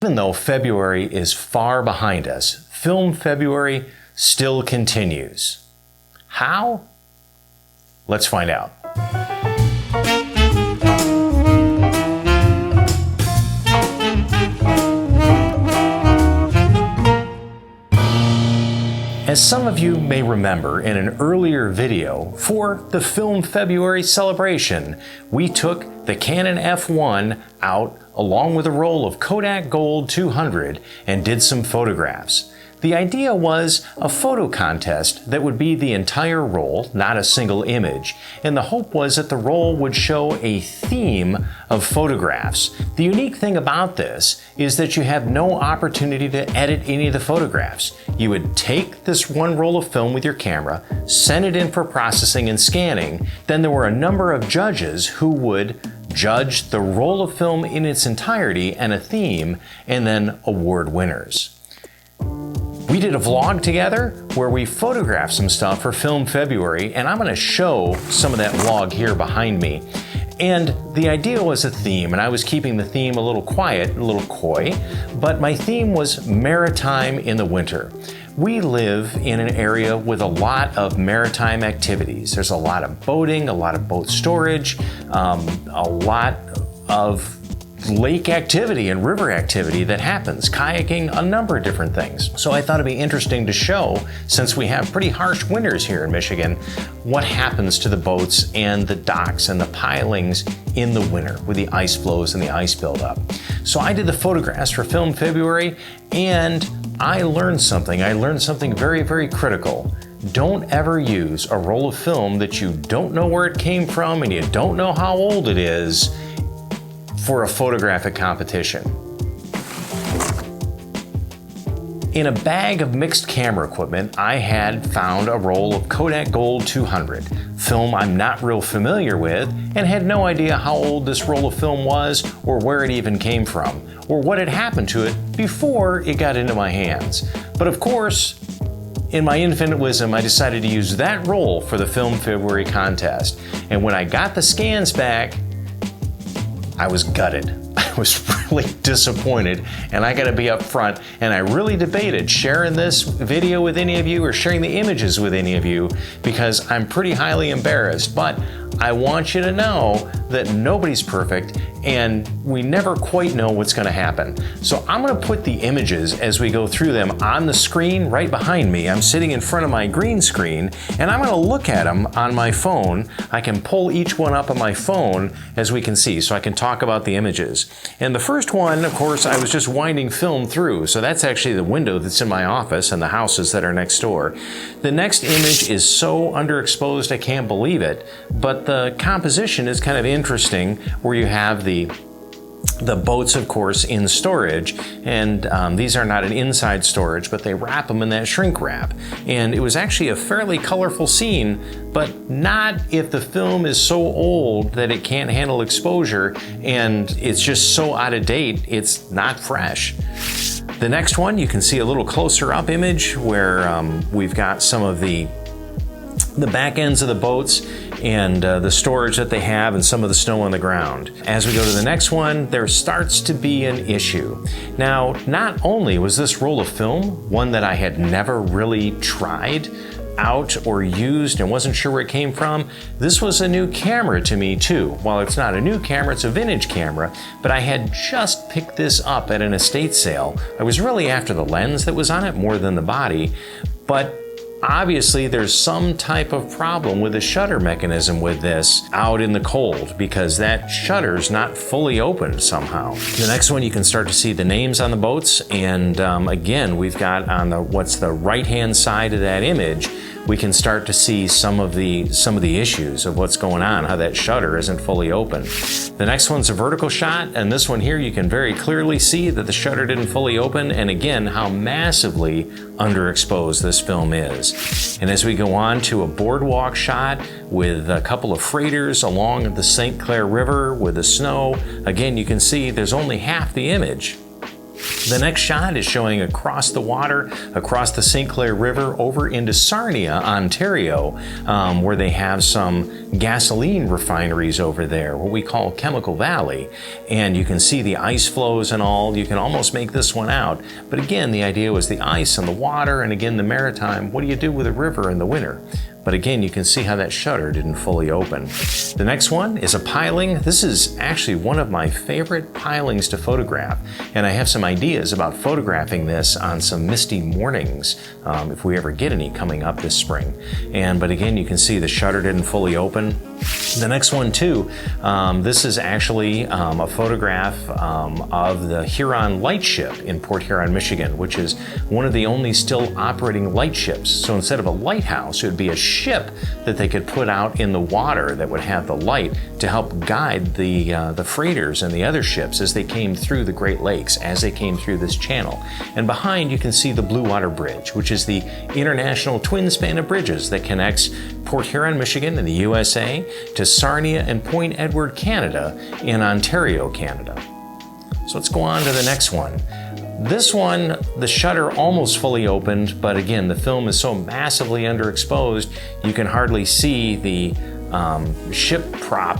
Even though February is far behind us, Film February still continues. How? Let's find out. As some of you may remember, in an earlier video for the Film February celebration, we took the Canon F1 out along with a roll of Kodak Gold 200 and did some photographs. The idea was a photo contest that would be the entire roll, not a single image, and the hope was that the roll would show a theme of photographs. The unique thing about this is that you have no opportunity to edit any of the photographs. You would take this one roll of film with your camera, send it in for processing and scanning, then there were a number of judges who would judge the roll of film in its entirety and a theme, and then award winners. We did a vlog together where we photographed some stuff for Film February, and I'm going to show some of that vlog here behind me. And the idea was a theme, and I was keeping the theme a little quiet, a little coy, but my theme was maritime in the winter. We live in an area with a lot of maritime activities. There's a lot of boating, a lot of boat storage, a lot of lake activity and river activity that happens, kayaking, a number of different things. So I thought it'd be interesting to show, since we have pretty harsh winters here in Michigan, what happens to the boats and the docks and the pilings in the winter with the ice flows and the ice buildup. So I did the photographs for Film February, and I learned something. I learned something very, very critical. Don't ever use a roll of film that you don't know where it came from and you don't know how old it is for a photographic competition. In a bag of mixed camera equipment, I had found a roll of Kodak Gold 200, film I'm not real familiar with, and had no idea how old this roll of film was, or where it even came from, or what had happened to it before it got into my hands. But of course, in my infinite wisdom, I decided to use that roll for the Film February contest. And when I got the scans back, I was gutted. I was really disappointed, and I gotta be up front, and I really debated sharing this video with any of you or sharing the images with any of you, because I'm pretty highly embarrassed. But I want you to know that nobody's perfect, and we never quite know what's gonna happen. So I'm gonna put the images as we go through them on the screen right behind me. I'm sitting in front of my green screen, and I'm gonna look at them on my phone. I can pull each one up on my phone as we can see, so I can talk about the images. And the first one, of course, I was just winding film through, so that's actually the window that's in my office and the houses that are next door. The next image is so underexposed I can't believe it, but the composition is kind of interesting, where you have the boats, of course, in storage, and these are not an inside storage, but they wrap them in that shrink wrap. And it was actually a fairly colorful scene, but not if the film is so old that it can't handle exposure, and it's just so out of date, it's not fresh. The next one, you can see a little closer up image where we've got some of the back ends of the boats and the storage that they have and some of the snow on the ground. As we go to the next one, there starts to be an issue. Now, not only was this roll of film one that I had never really tried out or used and wasn't sure where it came from, this was a new camera to me too. While it's not a new camera, it's a vintage camera, but I had just picked this up at an estate sale. I was really after the lens that was on it more than the body, but obviously there's some type of problem with the shutter mechanism with this out in the cold, because that shutter's not fully open somehow. The next one, you can start to see the names on the boats, and again, we've got on what's the right-hand side of that image, we can start to see some of the issues of what's going on, how that shutter isn't fully open. The next one's a vertical shot, and this one here you can very clearly see that the shutter didn't fully open, and again, how massively underexposed this film is. And as we go on to a boardwalk shot with a couple of freighters along the St. Clair River with the snow, again, you can see there's only half the image. The next shot is showing across the water, across the St. Clair River, over into Sarnia, Ontario, where they have some gasoline refineries over there, what we call Chemical Valley. And you can see the ice flows and all. You can almost make this one out. But again, the idea was the ice and the water, and again, the maritime. What do you do with a river in the winter? But again, you can see how that shutter didn't fully open. The next one is a piling. This is actually one of my favorite pilings to photograph, and I have some ideas about photographing this on some misty mornings, if we ever get any coming up this spring. But again, you can see the shutter didn't fully open. The next one too, this is actually a photograph of the Huron lightship in Port Huron, Michigan, which is one of the only still operating lightships. So instead of a lighthouse, it would be a ship that they could put out in the water that would have the light to help guide the freighters and the other ships as they came through the Great Lakes, as they came through this channel. And behind you can see the Blue Water Bridge, which is the international twin span of bridges that connects Port Huron, Michigan in the USA to Sarnia and Point Edward, Canada in Ontario, Canada. So let's go on to the next one. This one, the shutter almost fully opened, but again, the film is so massively underexposed, you can hardly see the ship prop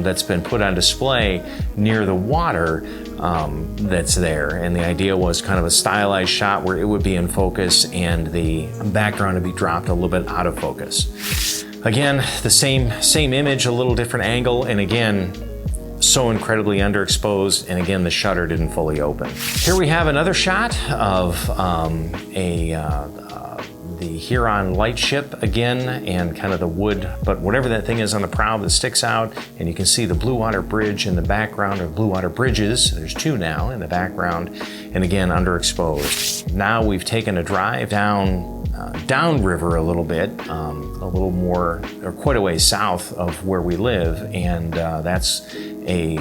that's been put on display near the water that's there. And the idea was kind of a stylized shot where it would be in focus and the background would be dropped a little bit out of focus. Again, the same image, a little different angle, and again, so incredibly underexposed, and again, the shutter didn't fully open. Here we have another shot of the Huron lightship again, and kind of the wood, but whatever that thing is on the prow that sticks out, and you can see the Blue Water Bridge in the background, or Blue Water Bridges, there's two now in the background, and again, underexposed. Now we've taken a drive downriver a little bit, a little more, or quite a way south of where we live, and that's a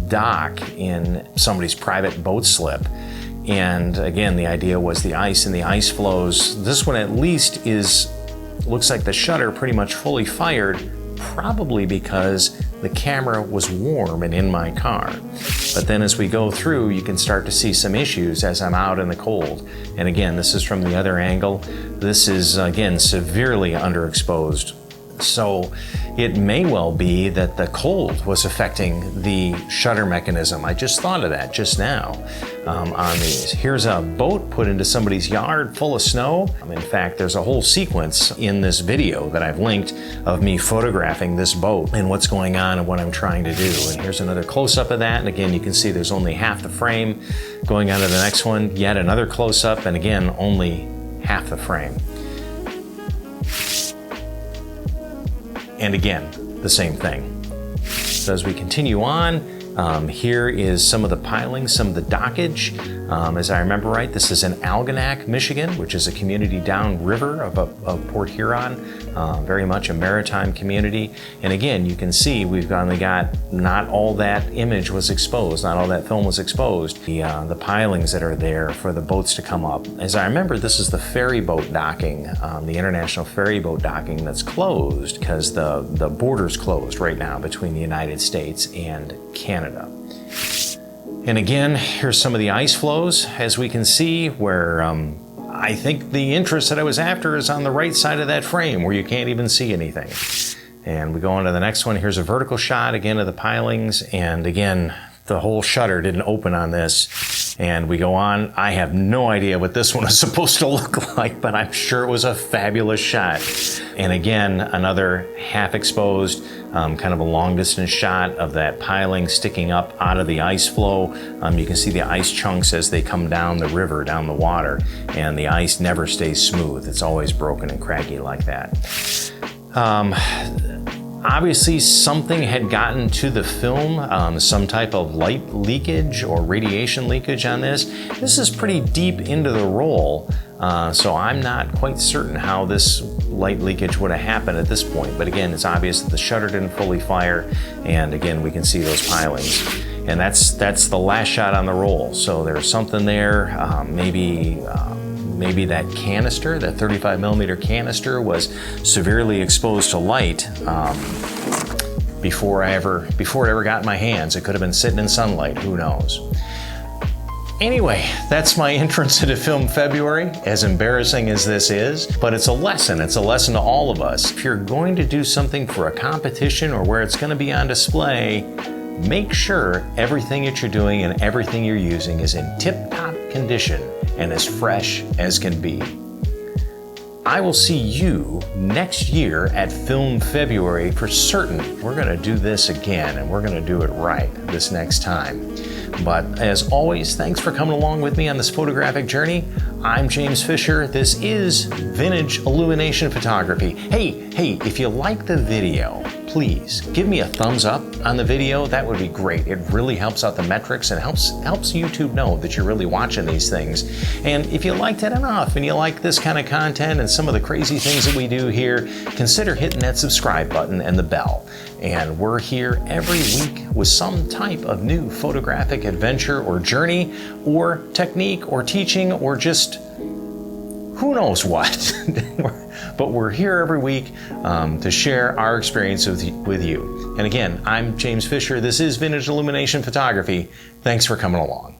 dock in somebody's private boat slip. And again, the idea was the ice and the ice flows. This one at least looks like the shutter pretty much fully fired, probably because the camera was warm and in my car. But then as we go through, you can start to see some issues as I'm out in the cold. And again, this is from the other angle. This is, again, severely underexposed. So it may well be that the cold was affecting the shutter mechanism. I just thought of that just now on these. Here's a boat put into somebody's yard full of snow. In fact, there's a whole sequence in this video that I've linked of me photographing this boat and what's going on and what I'm trying to do. And here's another close-up of that. And again, you can see there's only half the frame. Going on to the next one, yet another close-up, and again, only half the frame. And again, the same thing. So as we continue on, here is some of the pilings, some of the dockage. As I remember right, this is in Algonac, Michigan, which is a community downriver of Port Huron, very much a maritime community. And again, you can see we've only got, not all that image was exposed, not all that film was exposed. The pilings that are there for the boats to come up. As I remember, this is the ferry boat docking, the international ferry boat docking that's closed because the border's closed right now between the United States and Canada. And again, here's some of the ice flows, as we can see, where I think the interest that I was after is on the right side of that frame where you can't even see anything. And we go on to the next one. Here's a vertical shot again of the pilings, and again, the whole shutter didn't open on this. And we go on. I have no idea what this one is supposed to look like, but I'm sure it was a fabulous shot. And again, another half exposed, kind of a long distance shot of that piling sticking up out of the ice flow. You can see the ice chunks as they come down the river, down the water, and the ice never stays smooth. It's always broken and craggy like that. Obviously, something had gotten to the film, some type of light leakage or radiation leakage on this. This is pretty deep into the roll, so I'm not quite certain how this light leakage would have happened at this point. But again, it's obvious that the shutter didn't fully fire, and again, we can see those pilings. And that's the last shot on the roll. So there's something there, maybe that canister, that 35 millimeter canister, was severely exposed to light before it ever got in my hands. It could have been sitting in sunlight, who knows. Anyway, that's my entrance into Film February, as embarrassing as this is, but it's a lesson. It's a lesson to all of us. If you're going to do something for a competition or where it's going to be on display, make sure everything that you're doing and everything you're using is in tip-top condition and as fresh as can be. I will see you next year at Film February for certain. We're going to do this again, and we're going to do it right this next time. But as always, thanks for coming along with me on this photographic journey. I'm James Fisher. This is Vintage Illumination Photography. Hey, if you like the video, please give me a thumbs up on the video. That would be great. It really helps out the metrics and helps YouTube know that you're really watching these things. And if you liked it enough and you like this kind of content and some of the crazy things that we do here, consider hitting that subscribe button and the bell. And we're here every week with some type of new photographic adventure or journey or technique or teaching or just who knows what. But we're here every week to share our experience with you. And again, I'm James Fisher. This is Vintage Illumination Photography. Thanks for coming along.